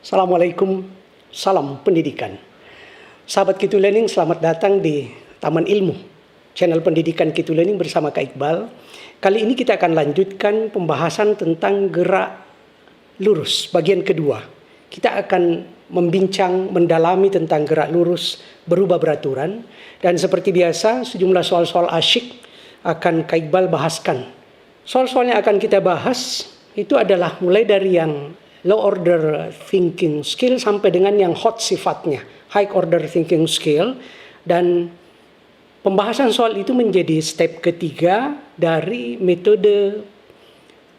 Assalamualaikum, salam pendidikan. Sahabat Kitu Learning, selamat datang di Taman Ilmu, channel pendidikan Kitu Learning bersama Kak Iqbal. Kali ini kita akan lanjutkan pembahasan tentang gerak lurus, bagian kedua. Kita akan membincang, mendalami tentang gerak lurus berubah beraturan. Dan seperti biasa, sejumlah soal-soal asyik akan Kak Iqbal bahaskan. Soal-soal yang akan kita bahas itu adalah mulai dari yang low order thinking skill sampai dengan yang hot sifatnya, high order thinking skill. Dan pembahasan soal itu menjadi step ketiga dari metode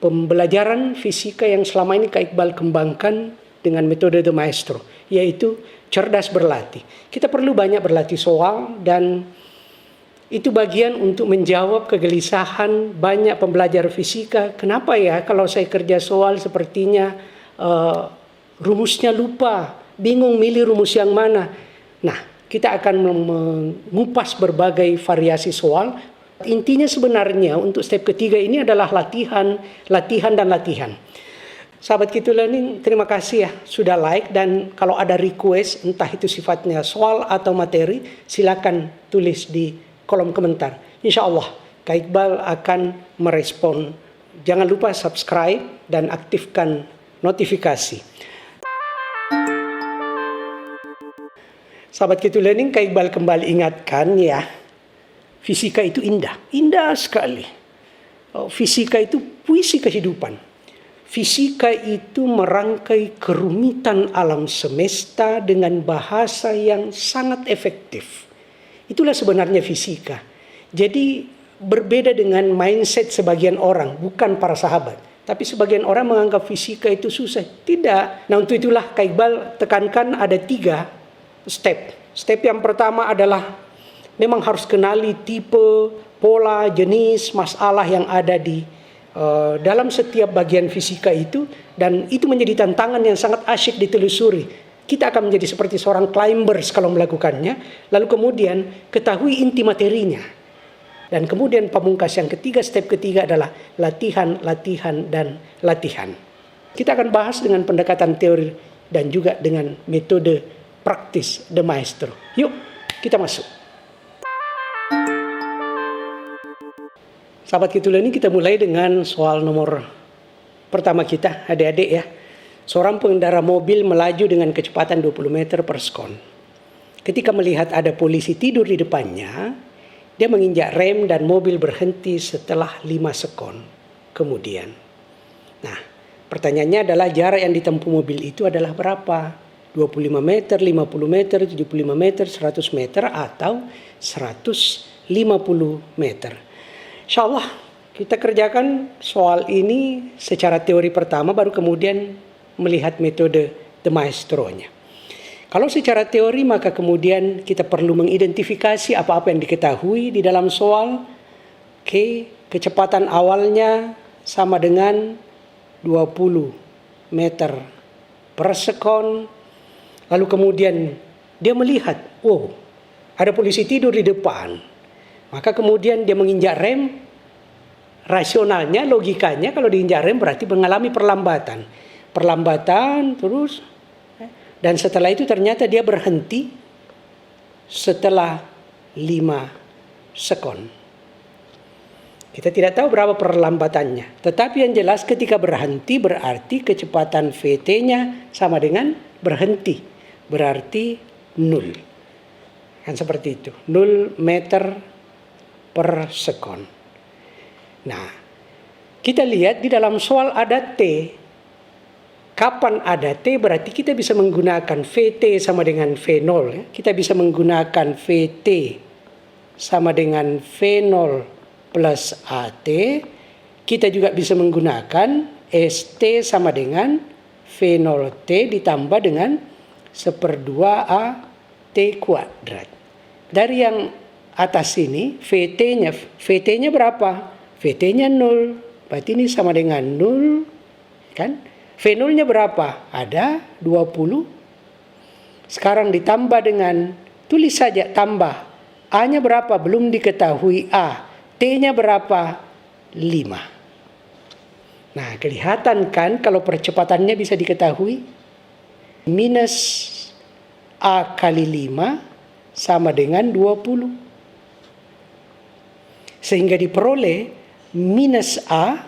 pembelajaran fisika yang selama ini Kak Iqbal kembangkan dengan metode The Maestro, yaitu cerdas berlatih. Kita perlu banyak berlatih soal, dan itu bagian untuk menjawab kegelisahan banyak pembelajar fisika. Kenapa ya kalau saya kerja soal sepertinya rumusnya lupa, bingung milih rumus yang mana. Nah, kita akan mengupas berbagai variasi soal. Intinya sebenarnya untuk step ketiga ini adalah latihan, dan latihan. Sahabat Kitu Learning, terima kasih ya sudah like, dan kalau ada request entah itu sifatnya soal atau materi, silakan tulis di kolom komentar. Insya Allah Kak Iqbal akan merespon. Jangan lupa subscribe dan aktifkan notifikasi. Sahabat Kitu Learning, Kak Iqbal kembali ingatkan ya, fisika itu indah, indah sekali. Fisika itu puisi kehidupan. Fisika itu merangkai kerumitan alam semesta dengan bahasa yang sangat efektif. Itulah sebenarnya fisika. Jadi berbeda dengan mindset sebagian orang, bukan para sahabat. Tapi sebagian orang menganggap fisika itu susah. Tidak. Nah, untuk itulah Kak Iqbal tekankan ada 3 step. Step yang pertama adalah memang harus kenali tipe, pola, jenis, masalah yang ada di dalam setiap bagian fisika itu. Dan itu menjadi tantangan yang sangat asyik ditelusuri. Kita akan menjadi seperti seorang climbers kalau melakukannya. Lalu kemudian ketahui inti materinya. Dan kemudian pamungkas yang ketiga, step ketiga adalah latihan, dan latihan. Kita akan bahas dengan pendekatan teori dan juga dengan metode praktis The Maestro. Yuk, kita masuk. Sahabat Kitu Learning, kita mulai dengan soal nomor pertama kita, adik-adik ya. Seorang pengendara mobil melaju dengan kecepatan 20 meter per sekon. Ketika melihat ada polisi tidur di depannya, dia menginjak rem dan mobil berhenti setelah 5 sekon kemudian. Nah, pertanyaannya adalah jarak yang ditempuh mobil itu adalah berapa? 25 meter, 50 meter, 75 meter, 100 meter, atau 150 meter. Insya Allah kita kerjakan soal ini secara teori pertama, baru kemudian melihat metode The Maestro-nya. Kalau secara teori, maka kemudian kita perlu mengidentifikasi apa-apa yang diketahui di dalam soal. Oke, kecepatan awalnya sama dengan 20 meter per sekon. Lalu kemudian dia melihat, oh, ada polisi tidur di depan. Maka kemudian dia menginjak rem. Rasionalnya, logikanya kalau diinjak rem berarti mengalami perlambatan. Perlambatan terus. Dan setelah itu ternyata dia berhenti setelah 5 sekon. Kita tidak tahu berapa perlambatannya. Tetapi yang jelas ketika berhenti berarti kecepatan VT-nya sama dengan berhenti. Berarti 0. Kan seperti itu. 0 meter per sekon. Nah, kita lihat di dalam soal ada T. Kapan ada T berarti kita bisa menggunakan VT sama dengan V0. Ya. Kita bisa menggunakan VT sama dengan V0 plus AT. Kita juga bisa menggunakan ST sama dengan V0T ditambah dengan 1/2 AT kuadrat. Dari yang atas ini VT-nya berapa? VT-nya 0. Berarti ini sama dengan 0. Kan? V0-nya berapa? Ada 20. Sekarang ditambah dengan, tulis saja tambah. A-nya berapa? Belum diketahui A. T-nya berapa? 5. Nah, kelihatan kan kalau percepatannya bisa diketahui? minus A kali 5 sama dengan 20. Sehingga diperoleh minus A,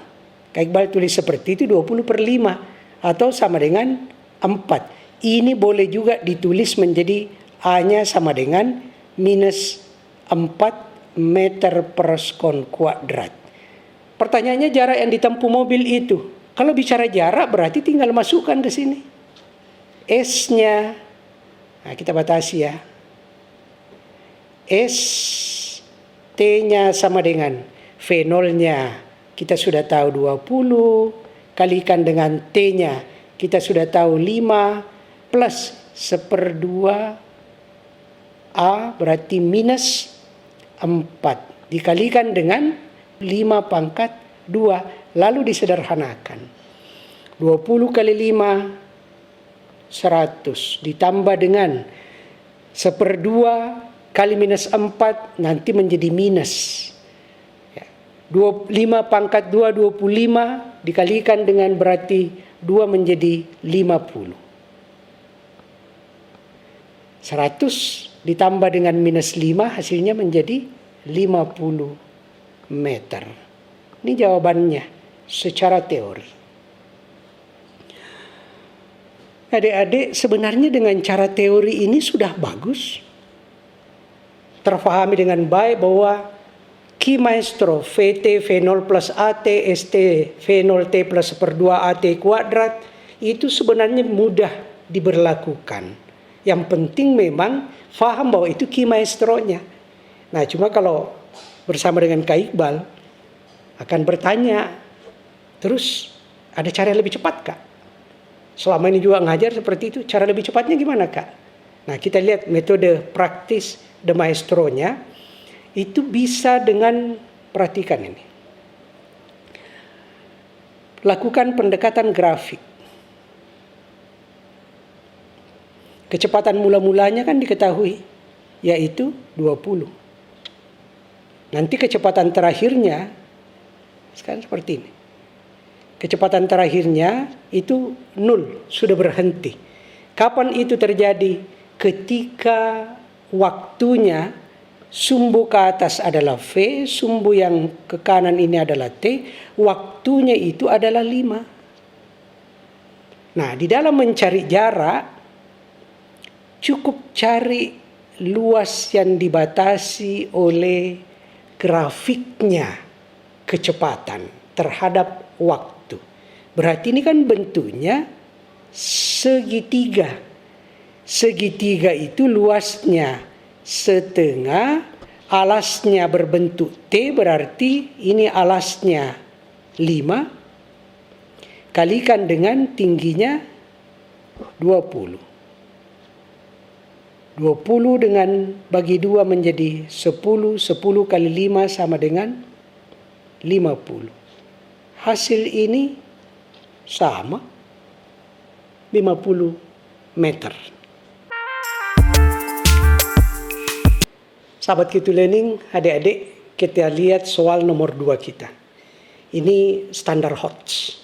Kak Iqbal tulis seperti itu, 20 per 5 atau sama dengan 4. Ini boleh juga ditulis menjadi A-nya sama dengan minus 4 meter per sekon kuadrat. Pertanyaannya jarak yang ditempuh mobil itu. Kalau bicara jarak berarti tinggal masukkan ke sini. S-nya, nah kita batasi ya. S, T-nya sama dengan V0-nya. Kita sudah tahu 20, kalikan dengan T-nya. Kita sudah tahu 5, plus 1/2 A berarti minus 4. Dikalikan dengan 5 pangkat 2. Lalu disederhanakan. 20 kali 5, 100. Ditambah dengan 1/2 kali minus 4 nanti menjadi minus. 5 pangkat 2, 25. Dikalikan dengan berarti 2 menjadi 50. 100 ditambah dengan minus 5 hasilnya menjadi 50 meter. Ini jawabannya secara teori. Adik-adik, sebenarnya dengan cara teori ini sudah bagus. Terfahami dengan baik bahwa Ki Maestro VT V0 plus AT ST V0T plus 1/2 AT kuadrat itu sebenarnya mudah diberlakukan. Yang penting memang faham bahwa itu Ki Maestronya. Nah, cuma kalau bersama dengan Kak Iqbal akan bertanya, terus ada cara yang lebih cepat Kak? Selama ini juga ngajar seperti itu, cara lebih cepatnya gimana Kak? Nah, kita lihat metode praktis de maestronya itu bisa dengan, perhatikan ini. Lakukan pendekatan grafik. Kecepatan mula-mulanya kan diketahui, yaitu 20. Nanti kecepatan terakhirnya, sekarang seperti ini. Kecepatan terakhirnya itu 0, sudah berhenti. Kapan itu terjadi? Ketika waktunya sumbu ke atas adalah V, sumbu yang ke kanan ini adalah T, waktunya itu adalah 5. Nah, di dalam mencari jarak, cukup cari luas yang dibatasi oleh grafiknya kecepatan terhadap waktu. Berarti ini kan bentuknya segitiga. Segitiga itu luasnya setengah, alasnya berbentuk T, berarti ini alasnya 5, kalikan dengan tingginya 20. 20 dengan bagi 2 menjadi 10, 10 kali 5 sama dengan 50. Hasil ini sama 50 meter. Sahabat Kitu Learning, adik-adik, kita lihat soal nomor 2 kita. Ini standar HOTS.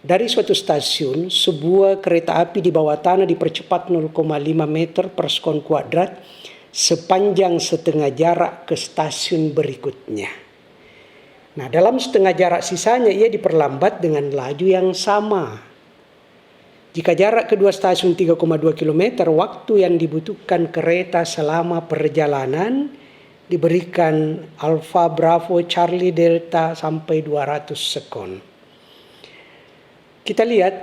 Dari suatu stasiun, sebuah kereta api di bawah tanah dipercepat 0,5 meter per sekon kuadrat sepanjang setengah jarak ke stasiun berikutnya. Nah, dalam setengah jarak sisanya ia diperlambat dengan laju yang sama. Jika jarak kedua stasiun 3,2 km, waktu yang dibutuhkan kereta selama perjalanan diberikan Alfa Bravo Charlie Delta sampai 200 sekon. Kita lihat,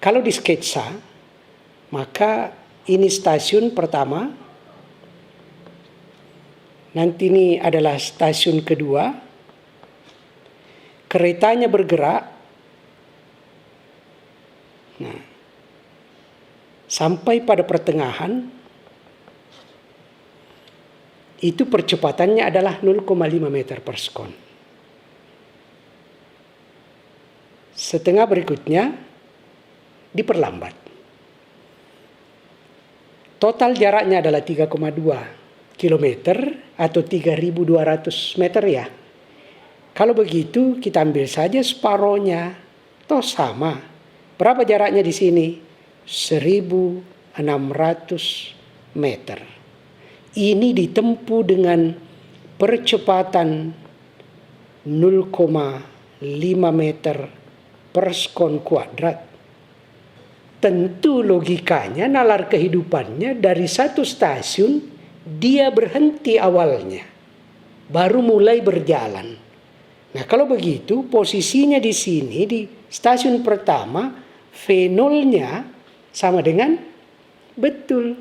kalau di sketsa, maka ini stasiun pertama, nanti ini adalah stasiun kedua, keretanya bergerak, nah, sampai pada pertengahan, itu percepatannya adalah 0,5 meter per sekon. Setengah berikutnya diperlambat. Total jaraknya adalah 3,2 km atau 3.200 meter ya. Kalau begitu kita ambil saja separohnya, toh sama. Berapa jaraknya di sini? 1.600 meter. Ini ditempuh dengan percepatan 0,5 meter per sekon kuadrat. Tentu logikanya, nalar kehidupannya, dari satu stasiun dia berhenti awalnya, baru mulai berjalan. Nah, kalau begitu posisinya di sini di stasiun pertama, V0-nya sama dengan betul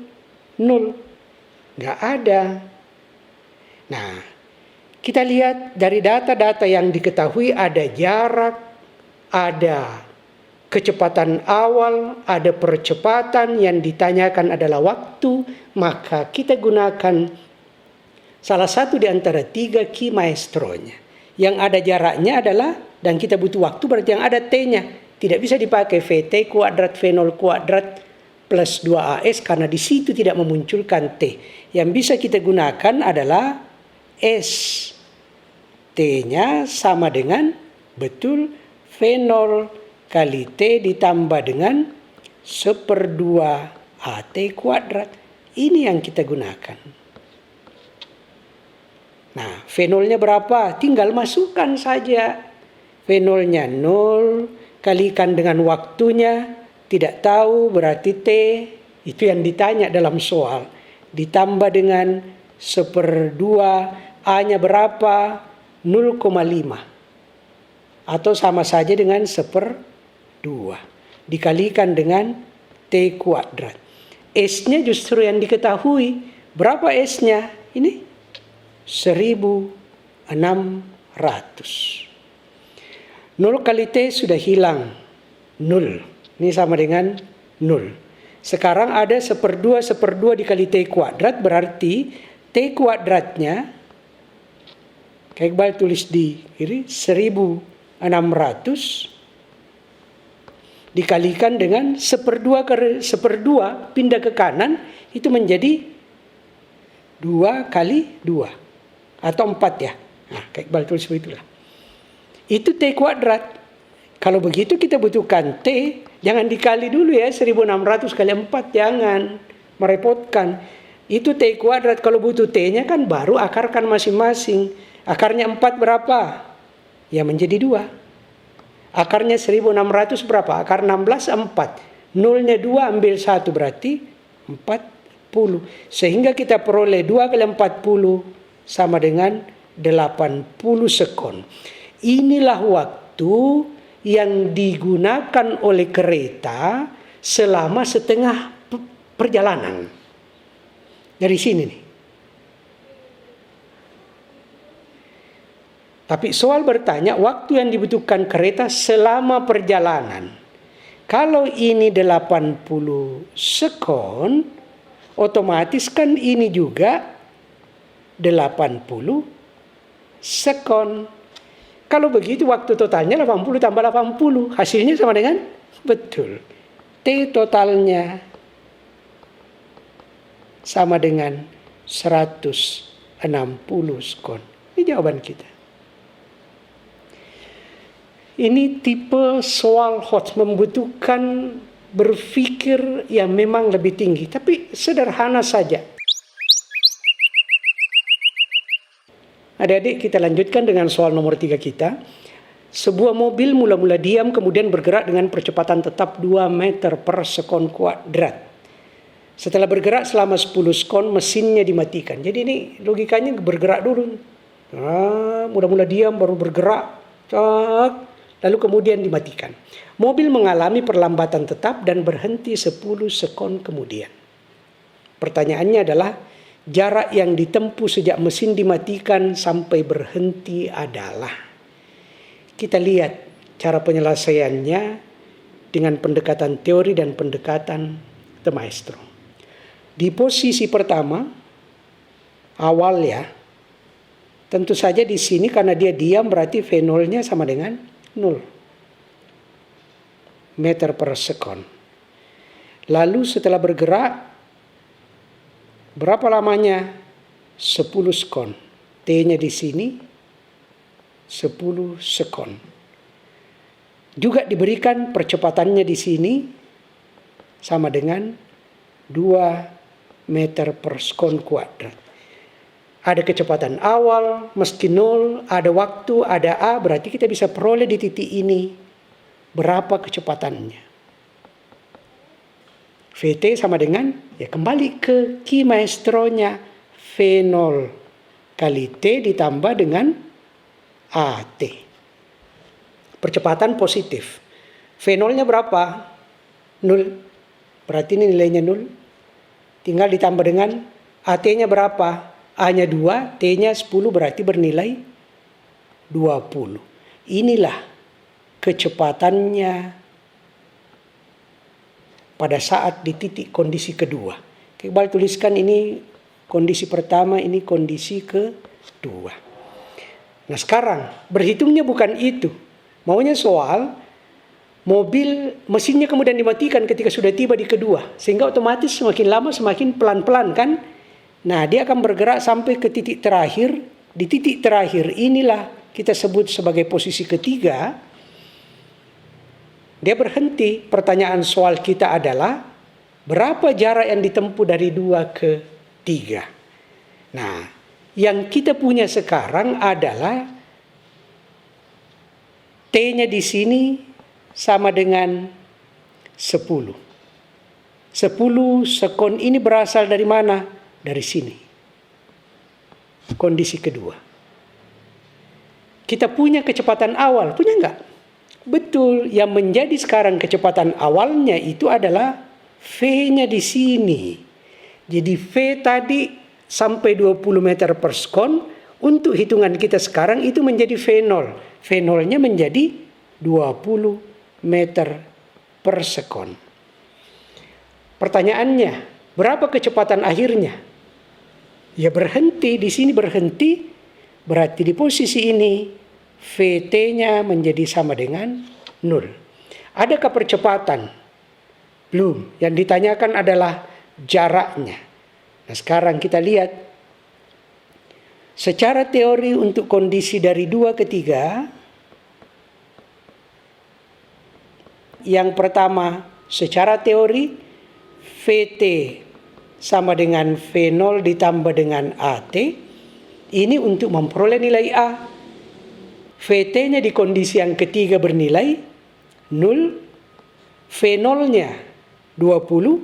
0. Nggak ada. Nah, kita lihat dari data-data yang diketahui ada jarak, ada kecepatan awal, ada percepatan, yang ditanyakan adalah waktu, maka kita gunakan salah satu di antara 3 key maestronya. Yang ada jaraknya adalah, dan kita butuh waktu, berarti yang ada T-nya. Tidak bisa dipakai VT kuadrat, V0 kuadrat plus 2AS karena di situ tidak memunculkan T. Yang bisa kita gunakan adalah S. T-nya sama dengan betul V0 kali T ditambah dengan 1/2 AT kuadrat. Ini yang kita gunakan. Nah, V0-nya berapa? Tinggal masukkan saja. V0-nya 0, kalikan dengan waktunya, tidak tahu berarti T, itu yang ditanya dalam soal. Ditambah dengan 1/2, A-nya berapa? 0,5. Atau sama saja dengan 1/2. Dikalikan dengan T kuadrat. S-nya justru yang diketahui. Berapa S-nya? Ini 1.600. 0 kali T sudah hilang. 0. Ini sama dengan 0. Sekarang ada 1/2 dikali T kuadrat, berarti T kuadratnya, Kak Iqbal tulis di kiri, 1.600 dikalikan dengan 1/2 pindah ke kanan, itu menjadi 2 kali 2. Atau 4 ya. Nah, Kak Iqbal tulis begitulah. Itu T kuadrat. Kalau begitu kita butuhkan T, jangan dikali dulu ya, 1.600 kali 4, jangan. Merepotkan. Itu T kuadrat, kalau butuh T-nya kan baru akarkan masing-masing. Akarnya 4 berapa? Ya menjadi 2. Akarnya 1.600 berapa? Akar 16, 4. 0-nya 2, ambil 1 berarti 40. Sehingga kita peroleh 2 kali 40 sama dengan 80 sekon. Inilah waktu yang digunakan oleh kereta selama setengah perjalanan. Dari sini nih. Tapi soal bertanya waktu yang dibutuhkan kereta selama perjalanan. Kalau ini 80 sekon, otomatis kan ini juga 80 sekon. Kalau begitu waktu totalnya 80 tambah 80. Hasilnya sama dengan? Betul. T totalnya sama dengan 160 sekon. Ini jawaban kita. Ini tipe soal HOTS membutuhkan berpikir yang memang lebih tinggi. Tapi sederhana saja. Adik-adik, kita lanjutkan dengan soal nomor 3 kita. Sebuah mobil mula-mula diam kemudian bergerak dengan percepatan tetap 2 meter per sekon kuadrat. Setelah bergerak selama 10 sekon, mesinnya dimatikan. Jadi ini logikanya bergerak dulu. Mula-mula diam baru bergerak. Lalu kemudian dimatikan. Mobil mengalami perlambatan tetap dan berhenti 10 sekon kemudian. Pertanyaannya adalah, jarak yang ditempuh sejak mesin dimatikan sampai berhenti adalah. Kita lihat cara penyelesaiannya dengan pendekatan teori dan pendekatan de Maestro. Di posisi pertama, awal ya, tentu saja di sini karena dia diam berarti V0-nya sama dengan 0 meter per sekon. Lalu setelah bergerak, berapa lamanya? 10 sekon. T-nya di sini 10 sekon. Juga diberikan percepatannya di sini sama dengan 2 meter per sekon kuadrat. Ada kecepatan awal, mesti 0, ada waktu, ada A, berarti kita bisa peroleh di titik ini berapa kecepatannya. VT sama dengan, ya kembali ke Ki Maestronya, V0 kali T ditambah dengan AT. Percepatan positif. V0-nya berapa? 0. Berarti ini nilainya 0. Tinggal ditambah dengan AT-nya berapa? A-nya 2, T-nya 10, berarti bernilai 20. Inilah kecepatannya pada saat di titik kondisi kedua. Iqbal tuliskan ini kondisi pertama, ini kondisi kedua. Nah sekarang berhitungnya bukan itu. Maunya soal mobil mesinnya kemudian dimatikan ketika sudah tiba di kedua. Sehingga otomatis semakin lama semakin pelan-pelan kan. Nah dia akan bergerak sampai ke titik terakhir. Di titik terakhir inilah kita sebut sebagai posisi ketiga. Dia berhenti. Pertanyaan soal kita adalah berapa jarak yang ditempuh dari 2 ke 3. Nah yang kita punya sekarang adalah T-nya di sini sama dengan 10. 10 sekon ini berasal dari mana? Dari sini. Kondisi kedua. Kita punya kecepatan awal, punya enggak? Betul, yang menjadi sekarang kecepatan awalnya itu adalah V-nya di sini. Jadi V tadi sampai 20 meter per sekon, untuk hitungan kita sekarang itu menjadi V0. V0-nya menjadi 20 meter per sekon. Pertanyaannya, berapa kecepatan akhirnya? Ya berhenti, di sini berhenti, berarti di posisi ini VT-nya menjadi sama dengan 0. Adakah percepatan? Belum. Yang ditanyakan adalah jaraknya. Nah sekarang kita lihat. Secara teori untuk kondisi dari 2 ke 3. Yang pertama, secara teori VT sama dengan V0 ditambah dengan AT. Ini untuk memperoleh nilai A. VT-nya di kondisi yang ketiga bernilai 0, V0-nya 20,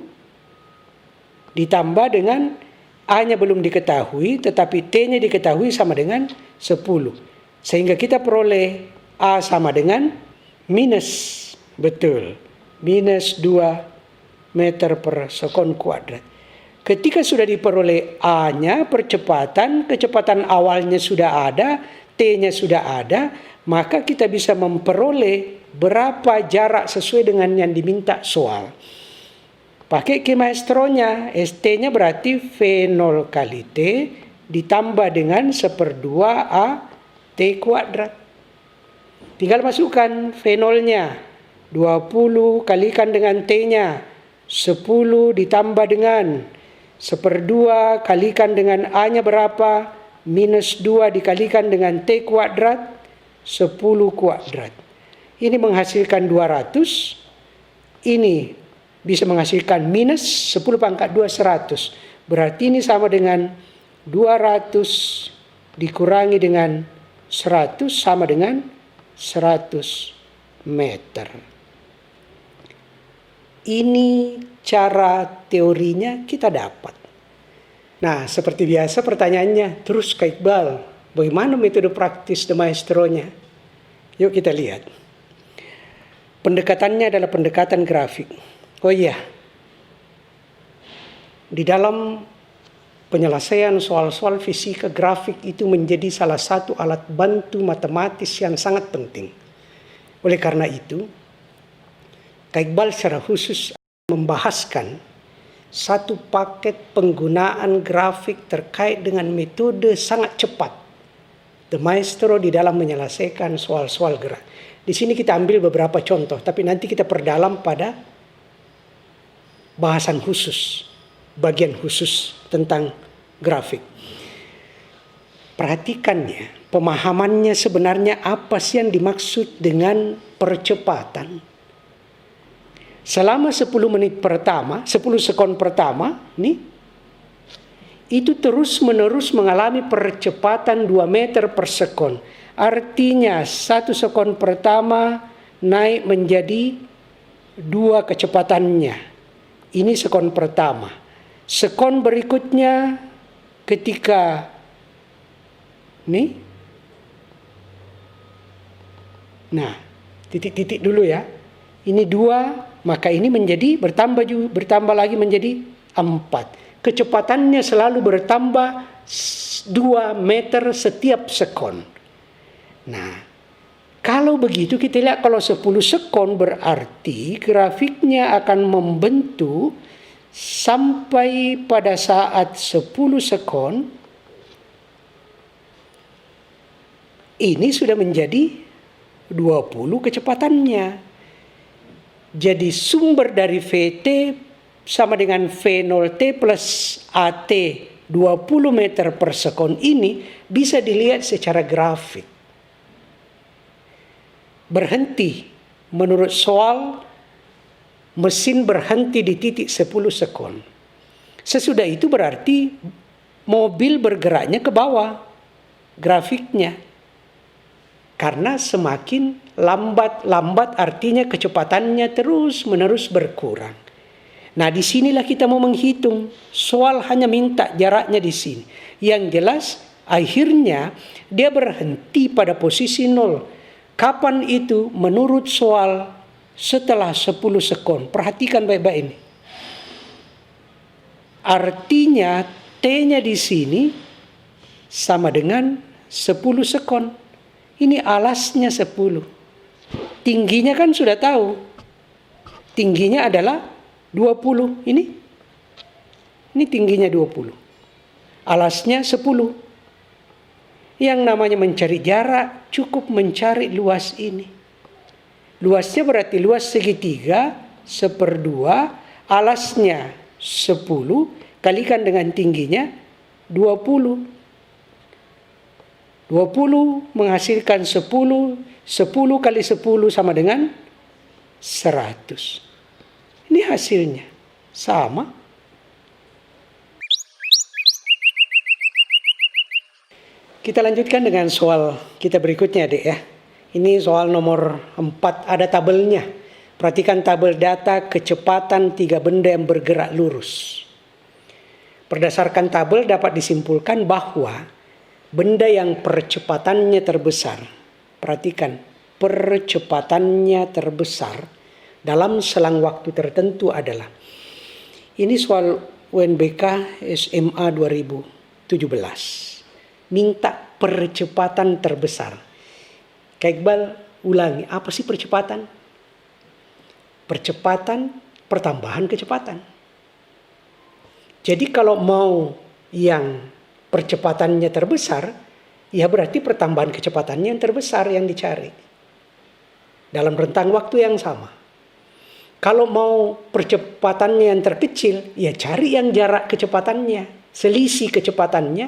ditambah dengan A-nya belum diketahui, tetapi T-nya diketahui sama dengan 10. Sehingga kita peroleh A sama dengan minus, betul, minus 2 meter per sekon kuadrat. Ketika sudah diperoleh A-nya, kecepatan awalnya sudah ada, T-nya sudah ada, maka kita bisa memperoleh berapa jarak sesuai dengan yang diminta soal. Pakai Ki Maestronya, ST-nya berarti V0 kali T ditambah dengan 1/2 A T kuadrat. Tinggal masukkan V0-nya, 20 kalikan dengan T-nya, 10 ditambah dengan 1/2 kalikan dengan A-nya berapa? Minus 2 dikalikan dengan T kuadrat, 10 kuadrat. Ini menghasilkan 200. Ini bisa menghasilkan minus 10 pangkat 2, 100. Berarti ini sama dengan 200 dikurangi dengan 100 sama dengan 100 meter. Ini cara teorinya kita dapat. Nah, seperti biasa pertanyaannya, terus Kak Iqbal, bagaimana metode praktis de Maestronya? Yuk kita lihat. Pendekatannya adalah pendekatan grafik. Oh iya, di dalam penyelesaian soal-soal fisika, grafik itu menjadi salah satu alat bantu matematis yang sangat penting. Oleh karena itu, Kak Iqbal secara khusus membahaskan satu paket penggunaan grafik terkait dengan metode sangat cepat de Maestro di dalam menyelesaikan soal-soal gerak. Di sini kita ambil beberapa contoh, tapi nanti kita perdalam pada bahasan khusus, bagian khusus tentang grafik. Perhatikannya, pemahamannya sebenarnya apa sih yang dimaksud dengan percepatan. selama 10 menit pertama, 10 sekon pertama, nih, itu terus-menerus mengalami percepatan 2 meter per sekon. Artinya 1 sekon pertama naik menjadi 2 kecepatannya. Ini sekon pertama. Sekon berikutnya ketika nih, nah, titik-titik dulu ya. Ini 2, maka ini menjadi bertambah lagi menjadi 4. Kecepatannya selalu bertambah 2 meter setiap sekon. Nah, kalau begitu kita lihat kalau 10 sekon berarti grafiknya akan membentuk sampai pada saat 10 sekon ini sudah menjadi 20 kecepatannya. Jadi sumber dari VT sama dengan V0T plus AT 20 meter per sekon ini bisa dilihat secara grafik. Berhenti, menurut soal, mesin berhenti di titik 10 sekon. Sesudah itu berarti mobil bergeraknya ke bawah grafiknya. Karena semakin lambat artinya kecepatannya terus-menerus berkurang. Nah, disinilah kita mau menghitung. Soal hanya minta jaraknya di sini. Yang jelas akhirnya dia berhenti pada posisi 0. Kapan itu? Menurut soal setelah 10 sekon. Perhatikan baik-baik ini. Artinya T-nya di sini sama dengan 10 sekon. Ini alasnya 10. Tingginya kan sudah tahu. Tingginya adalah 20. Ini tingginya 20. Alasnya 10. Yang namanya mencari jarak cukup mencari luas ini. Luasnya berarti luas segitiga 1/2, alasnya 10 kalikan dengan tingginya 20. 20 menghasilkan 10, 10 kali 10 sama dengan 100. Ini hasilnya sama. Kita lanjutkan dengan soal kita berikutnya, Dek ya. Ini soal nomor 4, ada tabelnya. Perhatikan tabel data kecepatan 3 benda yang bergerak lurus. Berdasarkan tabel dapat disimpulkan bahwa benda yang percepatannya terbesar, perhatikan, percepatannya terbesar dalam selang waktu tertentu adalah, ini soal UNBK SMA 2017, minta percepatan terbesar. Kak Iqbal ulangi, apa sih percepatan? Percepatan, pertambahan kecepatan. Jadi kalau mau yang percepatannya terbesar, ya berarti pertambahan kecepatannya yang terbesar yang dicari. Dalam rentang waktu yang sama. Kalau mau percepatannya yang terkecil, ya cari yang jarak kecepatannya. Selisih kecepatannya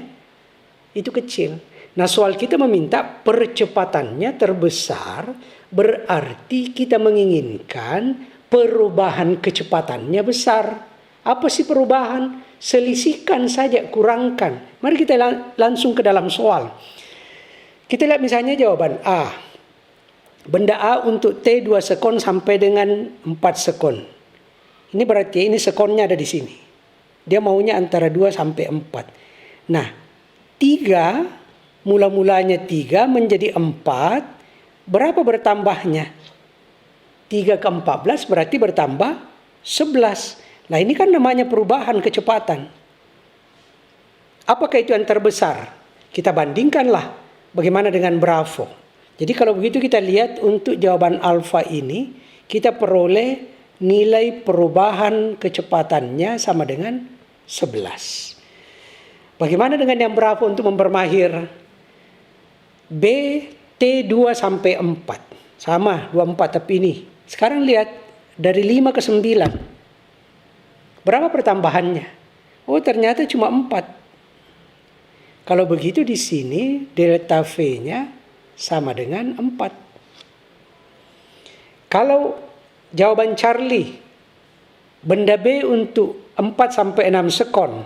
itu kecil. Nah, soal kita meminta percepatannya terbesar, berarti kita menginginkan perubahan kecepatannya besar. Apa sih perubahan? Selisihkan saja, kurangkan. Mari kita langsung ke dalam soal. Kita lihat misalnya jawaban A. Benda A untuk T 2 sekon sampai dengan 4 sekon. Ini berarti ini sekonnya ada di sini. Dia maunya antara 2 sampai 4. Nah, 3, mula-mulanya 3 menjadi 4. Berapa bertambahnya? 3 ke 14 berarti bertambah 11. Nah, ini kan namanya perubahan kecepatan. Apakah itu yang terbesar? Kita bandingkanlah bagaimana dengan Bravo. Jadi kalau begitu kita lihat untuk jawaban alfa ini, kita peroleh nilai perubahan kecepatannya sama dengan 11. Bagaimana dengan yang Bravo untuk mempermahir? B, T2 sampai 4. Sama, 24 tapi ini. Sekarang lihat, dari 5 ke 9. Berapa pertambahannya? Oh, ternyata cuma 4. Kalau begitu di sini delta V-nya sama dengan 4. Kalau jawaban Charlie Benda B untuk 4 sampai 6 sekon.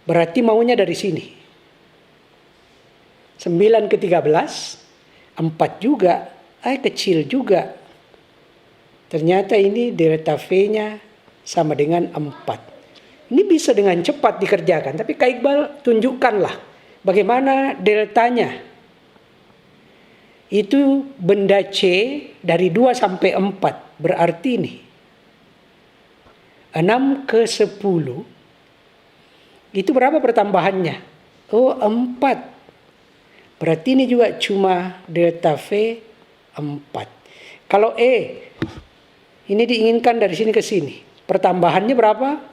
Berarti maunya dari sini. 9 ke 13, 4 juga, kecil juga. Ternyata ini delta V-nya sama dengan 4. Ini bisa dengan cepat dikerjakan, tapi Kak Iqbal tunjukkanlah bagaimana deltanya. Itu benda C dari 2 sampai 4, berarti ini 6 ke 10. Itu berapa pertambahannya? 4. Berarti ini juga cuma delta V 4. Kalau E, ini diinginkan dari sini ke sini. Pertambahannya berapa?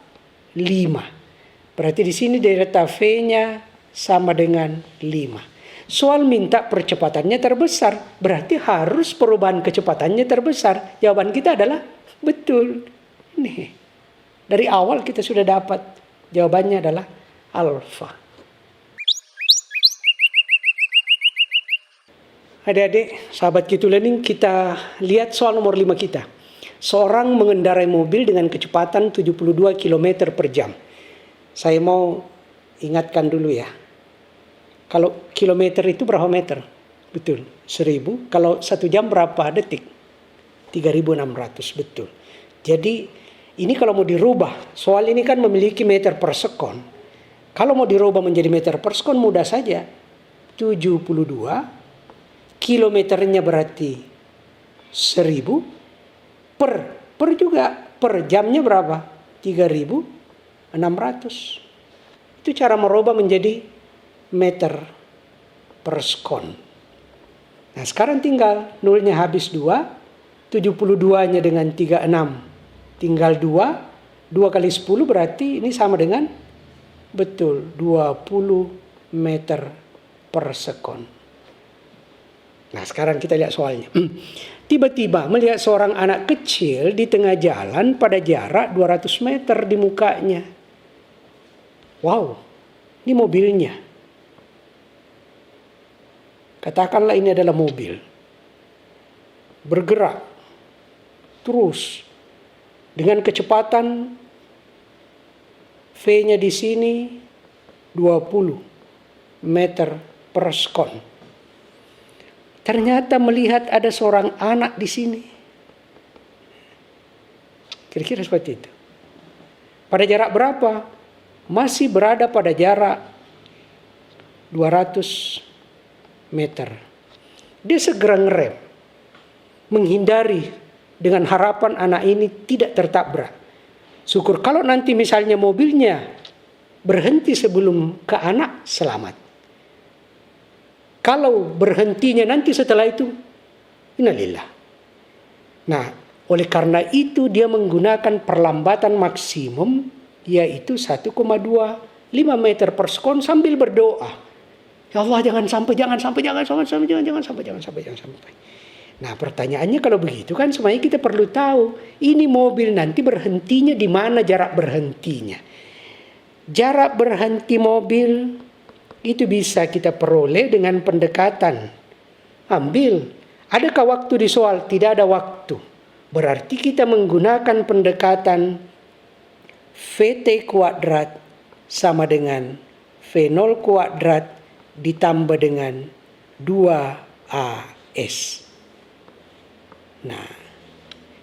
5. Berarti di sini delta V-nya sama dengan 5. Soal minta percepatannya terbesar. Berarti harus perubahan kecepatannya terbesar. Jawaban kita adalah betul. Nih, dari awal kita sudah dapat. Jawabannya adalah alfa. Adik-adik, sahabat Q2 Learning, kita lihat soal nomor 5 kita. Seorang mengendarai mobil dengan kecepatan 72 km per jam. Saya mau ingatkan dulu ya. Kalau kilometer itu berapa meter? Betul, 1000. Kalau 1 jam berapa detik? 3600, betul. Jadi ini kalau mau dirubah, soal ini kan memiliki meter per sekon. Kalau mau dirubah menjadi meter per sekon mudah saja. 72 kilometernya berarti 1000 per juga per jamnya berapa? 3600. Itu cara merubah menjadi meter per sekon. Nah sekarang tinggal nolnya habis 2, 72-nya dengan 36 tinggal 2, 2 kali 10 berarti ini sama dengan betul 20 meter per sekon. Nah sekarang kita lihat soalnya. Tiba-tiba melihat seorang anak kecil di tengah jalan pada jarak 200 meter di mukanya. Wow, ini mobilnya. Katakanlah ini adalah mobil. Bergerak terus dengan kecepatan V-nya di sini 20 meter per sekon. Ternyata melihat ada seorang anak di sini. Kira-kira seperti itu. Pada jarak berapa? Masih berada pada jarak 200 meter. Dia segera ngerem. Menghindari dengan harapan anak ini tidak tertabrak. Syukur kalau nanti misalnya mobilnya berhenti sebelum ke anak, selamat. Kalau berhentinya nanti setelah itu, innalillah. Nah, oleh karena itu dia menggunakan perlambatan maksimum, yaitu 1,25 meter per sekon sambil berdoa. Ya Allah jangan sampai. Nah pertanyaannya kalau begitu kan semuanya kita perlu tahu. Ini mobil nanti berhentinya di mana jarak berhentinya. Jarak berhenti mobil itu bisa kita peroleh dengan pendekatan. Ambil, adakah waktu di soal? Tidak ada waktu. Berarti kita menggunakan pendekatan VT kuadrat sama dengan V0 kuadrat ditambah dengan 2AS. Nah,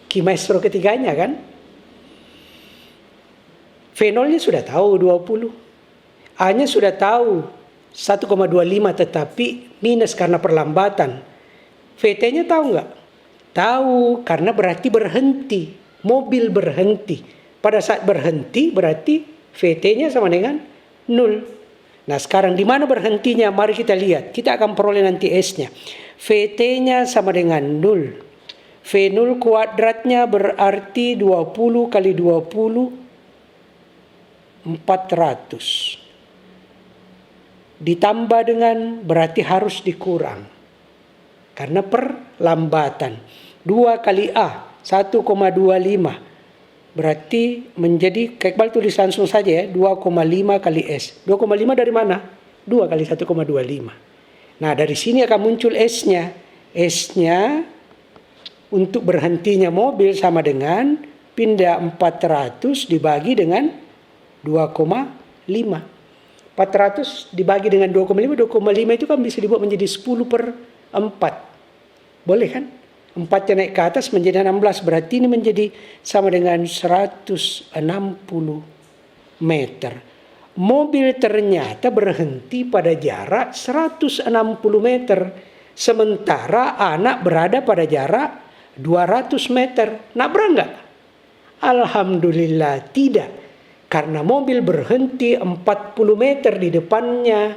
Ki Maestro ketiganya kan? V0-nya sudah tahu 20. A-nya sudah tahu 1,25 tetapi minus karena perlambatan. VT-nya tahu nggak? Tahu karena berarti berhenti. Mobil berhenti. Pada saat berhenti berarti VT-nya sama dengan 0. Nah sekarang di mana berhentinya? Mari kita lihat. Kita akan peroleh nanti S-nya. VT-nya sama dengan 0. V0 kuadratnya berarti 20 kali 20 400. Ditambah dengan berarti harus dikurang. Karena perlambatan. 2 kali A 1,25. Berarti menjadi Kak Iqbal tulis langsung saja ya. 2,5 kali S. 2,5 dari mana? 2 kali 1,25. Nah dari sini akan muncul S-nya. S-nya untuk berhentinya mobil sama dengan pindah 400 dibagi dengan 2,5. 400 dibagi dengan 2,5, 2,5 itu kan bisa dibuat menjadi 10/4. Boleh kan? 4 naik ke atas menjadi 16, berarti ini menjadi sama dengan 160 meter. Mobil ternyata berhenti pada jarak 160 meter. Sementara anak berada pada jarak 200 meter. Nabrak enggak? Alhamdulillah tidak. Karena mobil berhenti 40 meter di depannya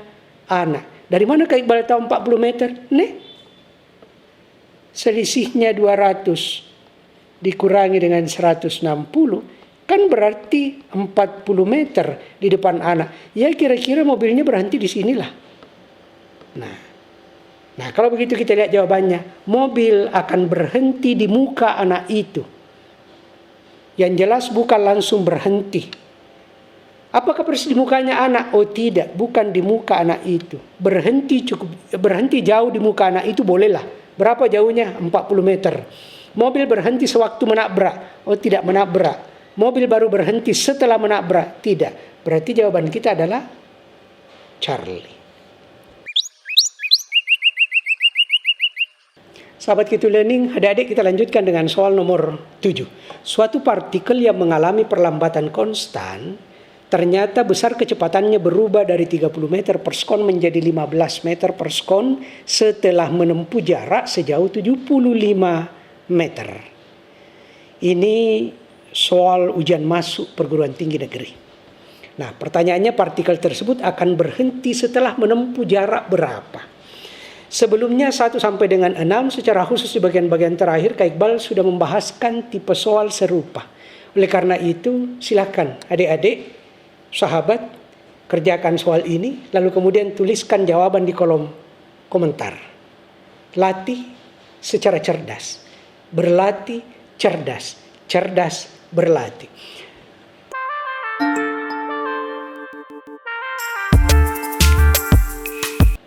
anak. Dari mana Kak Iqbal tahu 40 meter? Nih. Selisihnya 200 dikurangi dengan 160. Kan berarti 40 meter di depan anak. Ya kira-kira mobilnya berhenti di sinilah. Nah kalau begitu kita lihat jawabannya. Mobil akan berhenti di muka anak itu. Yang jelas bukan langsung berhenti. Apakah persis di mukanya anak? Oh tidak, bukan di muka anak itu. Berhenti jauh di muka anak itu bolehlah. Berapa jauhnya? 40 meter. Mobil berhenti sewaktu menabrak. Oh tidak menabrak. Mobil baru berhenti setelah menabrak. Tidak. Berarti jawaban kita adalah Charlie. Sahabat Q2 Learning, adik-adik kita lanjutkan dengan soal nomor 7. Suatu partikel yang mengalami perlambatan konstan, ternyata besar kecepatannya berubah dari 30 meter per sekon menjadi 15 meter per sekon setelah menempuh jarak sejauh 75 meter. Ini soal ujian masuk perguruan tinggi negeri. Nah, pertanyaannya partikel tersebut akan berhenti setelah menempuh jarak berapa? Sebelumnya 1 sampai dengan 6 secara khusus di bagian-bagian terakhir Kak Iqbal sudah membahaskan tipe soal serupa. Oleh karena itu silakan adik-adik, sahabat, kerjakan soal ini lalu kemudian tuliskan jawaban di kolom komentar. Latih secara cerdas. Berlatih cerdas. Cerdas berlatih.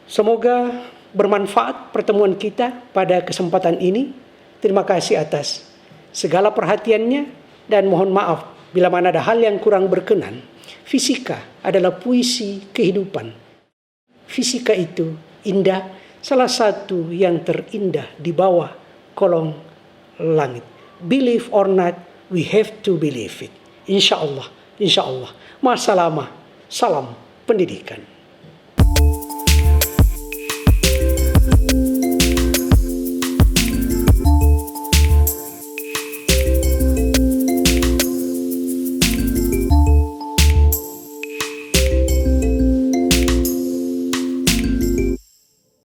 Semoga bermanfaat pertemuan kita pada kesempatan ini. Terima kasih atas segala perhatiannya dan mohon maaf bila mana ada hal yang kurang berkenan. Fisika adalah puisi kehidupan. Fisika itu indah, salah satu yang terindah di bawah kolong langit. Believe or not, we have to believe it. Insya Allah, insya Allah. Masalamah, salam pendidikan.